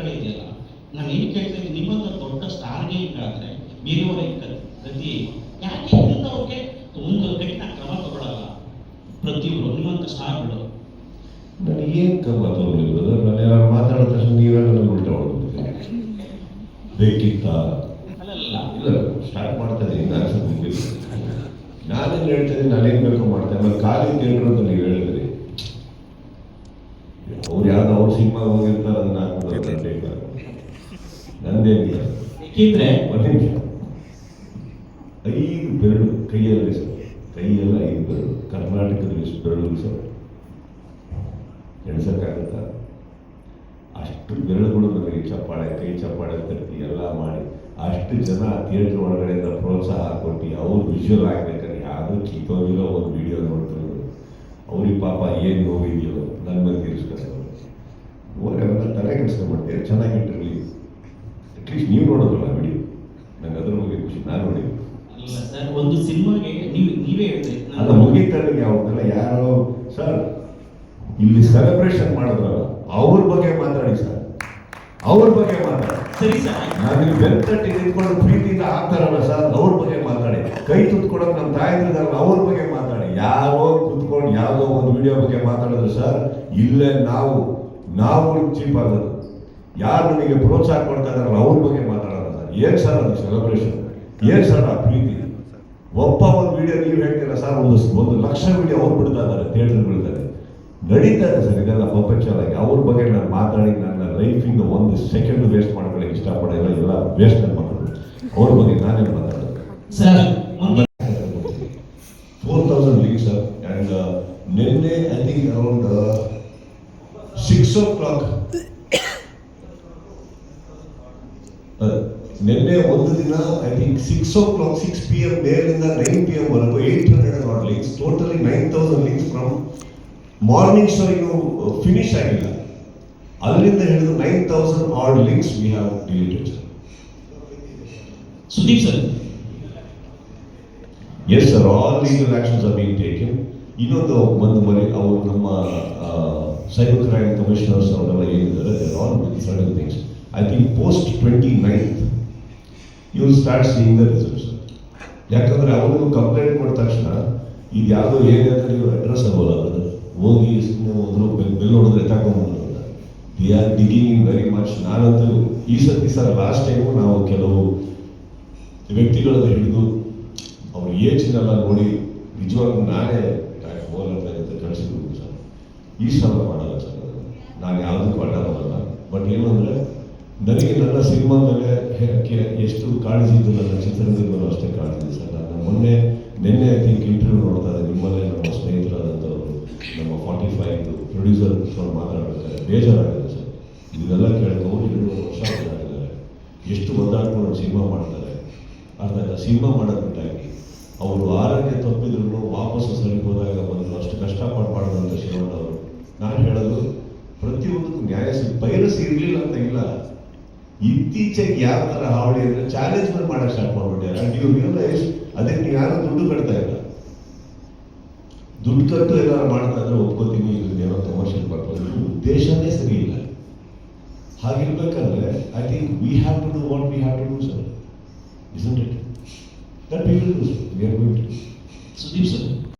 ಇದೆಯಲ್ಲ, ನಾನು ಏನು ಕೇಳ್ತೀನಿ, ನಿಮ್ಮಂತ ದೊಡ್ಡ ಸ್ಟಾರ್ಗೆ ಹಿಂಗಾದ್ರೆ ಬೇರೆಯವರ ಗತಿ ಯಾಕೆ ಇಂಥವ್ರಿಗೆ ಒಂದು ಕಠಿಣ ಕ್ರಮ ತಗೊಳ್ಳಲ್ಲ? ಪ್ರತಿಯೊಬ್ಬರು ನಿಮ್ಮಂತ ಸ್ಟಾರ್ಗಳು ನನಗೇನು ಕ್ರಮ ತಗೊಳ್ಳಿದ್ರು, ನಾನು ಯಾರು ಮಾತಾಡಿದ ತಕ್ಷಣ ನೀವೆಲ್ಲ ನನಗೆ ಉಲ್ಟಾ ಹೊಡ್ಬಿಡ್ತೀನಿ. ಬೇಕಿತ್ತ ಅಲ್ಲ ಇಲ್ಲ, ಸ್ಟಾರ್ಟ್ ಮಾಡ್ತಾ ಇದ್ದೀನಿ. ನಾನು ಸ್ವಲ್ಪ ನಾನೇನು ಹೇಳ್ತಾ ಇದ್ದೀನಿ, ನಾನೇನು ಬೇಕೋ ಮಾಡ್ತೇನೆ. ಆಮೇಲೆ ಖಾಲಿ ಕೇಳಿದ್ರು ಅಂತ ನೀವು ಹೇಳಿದ್ರಿ, ಅವ್ರು ಯಾವ್ದು ಅವ್ರ ಸಿನಿಮಾ ಹೋಗಿರ್ತಾರೆ ಅದನ್ನ ಹಾಕ್ಬಿಡ್ತಾರೆ. ನಂದೇನಿಲ್ಲ, ಏಕೆಂದ್ರೆ ಒಂದು ನಿಮಿಷ, 5 ಬೆರಳು ಕೈಯಲ್ಲಿ ಸರ್, ಕೈಯೆಲ್ಲ 5 ಬೆರಳು, ಕರ್ನಾಟಕದಲ್ಲಿ ಎಷ್ಟು ಬೆರಳು ಸರ್ ಎಣಿಸೋಕ್ಕಾಗುತ್ತಾ? ಅಷ್ಟು ಬೆರಳುಗಳು ನನಗೆ ಚಪ್ಪಾಳೆ, ಕೈ ಚಪ್ಪಾಳೆ ತಟ್ಟಿ ಎಲ್ಲ ಮಾಡಿ ಅಷ್ಟು ಜನ ಥಿಯೇಟ್ರ್ ಒಳಗಡೆಯಿಂದ ಪ್ರೋತ್ಸಾಹ ಕೊಟ್ಟು ಅವ್ರು ವಿಜುವಲ್ ಆಗ್ಬೇಕಾದ್ರೆ ಯಾವುದೋ ಚಿಕ್ಕವರಿರೋ ಒಂದು ವಿಡಿಯೋ ನೋಡ್ತಿರೋದು, ಅವ್ರಿಗೆ ಪಾಪ ಏನು ನೋವಿದೆಯೋ ನನ್ನ ಮೇಲೆ ತೀರಿಸ್ಕೊತಾರೆ. ಅವೆಲ್ಲ ತಲೆ ಕೆಡಿಸ್ಕೊಂಡ್ಬಿಡ್ತೀವಿ. ಚೆನ್ನಾಗಿಟ್ಟಿರಲಿ, ಅಟ್ಲೀಸ್ಟ್ ನೀವು ನೋಡೋದಲ್ಲ ವಿಡಿಯೋ, ನಂಗೆ ಅದ್ರ ಬಗ್ಗೆ ಖುಷಿ. ನಾನು ನೋಡಿದ್ವಿ ಅಲ್ಲ ಸರ್, ಒಂದು ಸಿನಿಮಾಗೆ ನೀವೇ ಹೇಳ್ತೀರಿ ಅಲ್ಲ, ಮುಗಿತಾರೆ ಯಾವ್ದಲ್ಲ. ಯಾರೋ ಸರ್ ಇಲ್ಲಿ ಸೆಲೆಬ್ರೇಷನ್ ಮಾಡಿದ್ರಲ್ಲ, ಅವ್ರ ಬಗ್ಗೆ ಮಾತಾಡಿ ಸರ್, ಅವ್ರ ಬಗ್ಗೆ ಮಾತಾಡಿ. ಸರಿ ಸರ್, ನಾನು ಇಲ್ಲಿ ಬೆಂತಟ್ಟಿ ನಿಂತ್ಕೊಂಡು ಪ್ರೀತಿಯಿಂದ ಆಗ್ತಾರಲ್ಲ ಸರ್, ಅವ್ರ ಬಗ್ಗೆ ಮಾತಾಡಿ. ಕೈ ತುತ್ಕೊಡೋಕೆ ನಮ್ಮ ತಾಯಿದ್ರಲ್ಲ, ಅವ್ರ ಬಗ್ಗೆ ಮಾತಾಡಿ. ಯಾರೋ ಕುತ್ಕೊಂಡು ಯಾವುದೋ ಒಂದು ವಿಡಿಯೋ ಬಗ್ಗೆ ಮಾತಾಡಿದ್ರು ಸರ್, ಇಲ್ಲೇ ನಾವು ಚೀಪ್ ಆಗೋದು. ಯಾರು ನನಗೆ ಪ್ರೋತ್ಸಾಹ ಕೊಡ್ತಾ ಇದಾರಲ್ಲ ಅವ್ರ ಬಗ್ಗೆ ಮಾತಾಡೋಣ ಸರ್. ಏನ್ ಸರ್ ಅದು ಸೆಲೆಬ್ರೇಷನ್? ಏನ್ ಸರ್ ಆ ಪ್ರೀತಿ? ಒಬ್ಬ ಒಂದು ವಿಡಿಯೋ ನೀವು ಹೇಳ್ತೀರಾ ಸರ್, ಒಂದು ಲಕ್ಷ ವಿಡಿಯೋ ಅವ್ರು ಬಿಡ್ತಾ ಇದ್ದಾರೆ, ಥಿಯೇಟರ್ಗಳಿದ್ದಾರೆ, ನಡೀತಾ ಇದೆ ಸರ್ ಇದೆಲ್ಲ ಪ್ರಪಂಚವಾಗಿ. ಅವ್ರ ಬಗ್ಗೆ ನಾನು ಮಾತಾಡಿ ನನ್ನ ಲೈಫಿಂದ 1 ಸೆಕೆಂಡ್ ವೇಸ್ಟ್ ಮಾಡ್ಕೊಳ್ಳಿ ಇಷ್ಟಪಡೋಲ್ಲ. ಎಲ್ಲ ವೇಸ್ಟ್ ನನ್ನ ಮಕ್ಕಳು, ಅವ್ರ ಬಗ್ಗೆ ನಾನೇನು ಮಾತಾಡೋದು ಸರ್? 4000 league sir. ಆ್ಯಂಡ್ ನಿನ್ನೆ ಐ ಥಿಂಕ್ ಅರೌಂಡ್ 6 o'clock, ನಿನ್ನೆ ಒಂದು ದಿನ ಐ ಥಿಂಕ್ 6 o'clock 6 PM ಮೇಲಿಂದ 9 PM ವರೆಗೂ 800 leaks, totally 9000 leaks from morning show ಇನ್ನು ಫಿನಿಶ್ ಆಗಿಲ್ಲ. ಅಲ್ಲಿಂದ ಹಿಡಿದು 9000 links we have deleted. Sudeep sir? Yes sir, all legal actions are being taken. ಇನ್ನೊಂದು ಮನೆ ಅವರು ನಮ್ಮ ಸೈಬರ್ ಕ್ರೈಮ್ ಕಮಿಷನರ್ಸ್ ಅವರೆಲ್ಲ ಏನಿದ್ದಾರೆ, they are all with certain things. I think post 29th you will start seeing the results. ಯಾಕಂದ್ರೆ ಅವರು complaint ಮಾಡಿದ ತಕ್ಷಣ ಇದು ಯಾವುದೋ ಏರಿಯಾದಲ್ಲಿ ನೀವು ಅಡ್ರೆಸ್ ಆಗೋಲ್ಲ, ಅದು ಹೋಗಿ ಹೋದ್ರು ಬೆಲ್ ಹೊಡೆದ್ರೆ ತಗೊಂಡ್ಬಂದ್ರು. They are digging in very much. ನಾನಂತೂ ಈ ಸತಿ ಸರ್, ಲಾಸ್ಟ್ ಟೈಮು ನಾವು ಕೆಲವು ವ್ಯಕ್ತಿಗಳನ್ನು ಹಿಡಿದು ಅವ್ರ ಏಜ್ನೆಲ್ಲ ನೋಡಿ ನಿಜವಾಗ್ಲೂ ನಾನೇ ಅಂತ ಕಳಿಸಿದ್ರು ಸರ್. ಈ ಸಲ ಮಾಡಲ್ಲ ಸರ್, ನಾನು ಯಾವುದಕ್ಕೂ ಅಡ್ಡ ಮಾಡಲ್ಲ. ಬಟ್ ಏನು ಅಂದರೆ, ನನಗೆ ನನ್ನ ಸಿನಿಮಾ ಮೇಲೆ ಎಷ್ಟು ಕಾಳಜಿ ಇದ್ದು ನನ್ನ ಚಿತ್ರದ ಮೇಲೂ ಅಷ್ಟೇ ಕಾಳಜಿ ಇದೆ ಸರ್. ನಾನು ನಿನ್ನೆ ಐ ಥಿಂಕ್ ಇಂಟರ್ವ್ಯೂ ನೋಡ್ತಾ ಇದ್ದೆ, ನಿಮ್ಮಲ್ಲೇ ನಮ್ಮ ಸ್ನೇಹಿತರಾದಂಥವ್ರು ನಮ್ಮ 45 ಪ್ರೊಡ್ಯೂಸರ್ ಮಾತಾಡ್ಬೇಕಾದ್ರೆ ಬೇಜಾರಾಗಿದೆ ಸರ್. ಇದನ್ನೆಲ್ಲ ಕೇಳ್ಕೊಂಡು 2 ವರ್ಷ ಆಗಿದ್ದಾರೆ, ಎಷ್ಟು ಒದ್ದಾಡ್ಕೊಂಡು ಸಿನಿಮಾ ಮಾಡ್ತಾರೆ. ಅರ್ಥ ಆಯ್ತಾ? ಸಿನಿಮಾ ಮಾಡೋದು ಬಿಟ್ಟಾಗಿ ಅವರು ಆರೋಗ್ಯ ತಪ್ಪಿದ್ರು ವಾಪಸ್ಸು ಸರಿ ಹೋದಾಗ ಬಂದರು, ಅಷ್ಟು ಕಷ್ಟಪಟ್ಟು ಮಾಡಿದಂಥ ಶಿವಣ್ಣ ಅವರು. ನಾನು ಹೇಳೋದು, ಪ್ರತಿಯೊಂದಕ್ಕೂ ನ್ಯಾಯ ಪೈರಸಿ ಇರಲಿಲ್ಲ ಅಂತ ಇಲ್ಲ. ಇತ್ತೀಚೆಗೆ ಯಾವ ಥರ ಹಾವಳಿ ಅಂದರೆ ಚಾಲೆಂಜ್ ಮೇಲೆ ಮಾಡೋಕ್ಕೆ ಸ್ಟಾರ್ಟ್ ಮಾಡ್ಬಿಟ್ಟಾರೆ. ನೀವು ರಿಯಲೈಸ್ ಅದಕ್ಕೆ ನೀವು ಯಾರು ದುಡ್ಡು ಕಟ್ತಾ ಇಲ್ಲ. ದುಡ್ಡು ಕಟ್ಟು ಏನಾರು ಮಾಡ್ತಾ ಇದ್ರೆ ಒಪ್ಕೋತೀನಿ, ಏನೋ ಕಮರ್ಷಿಯಲ್ ಬರ್ಬೋದು. ಉದ್ದೇಶನೇ ಸರಿ ಇಲ್ಲ. ಹಾಗಿರ್ಬೇಕಾದ್ರೆ I think we have to do what we have to do sir, isn't it? That we will do, sir. We are going to. Sudeep sir?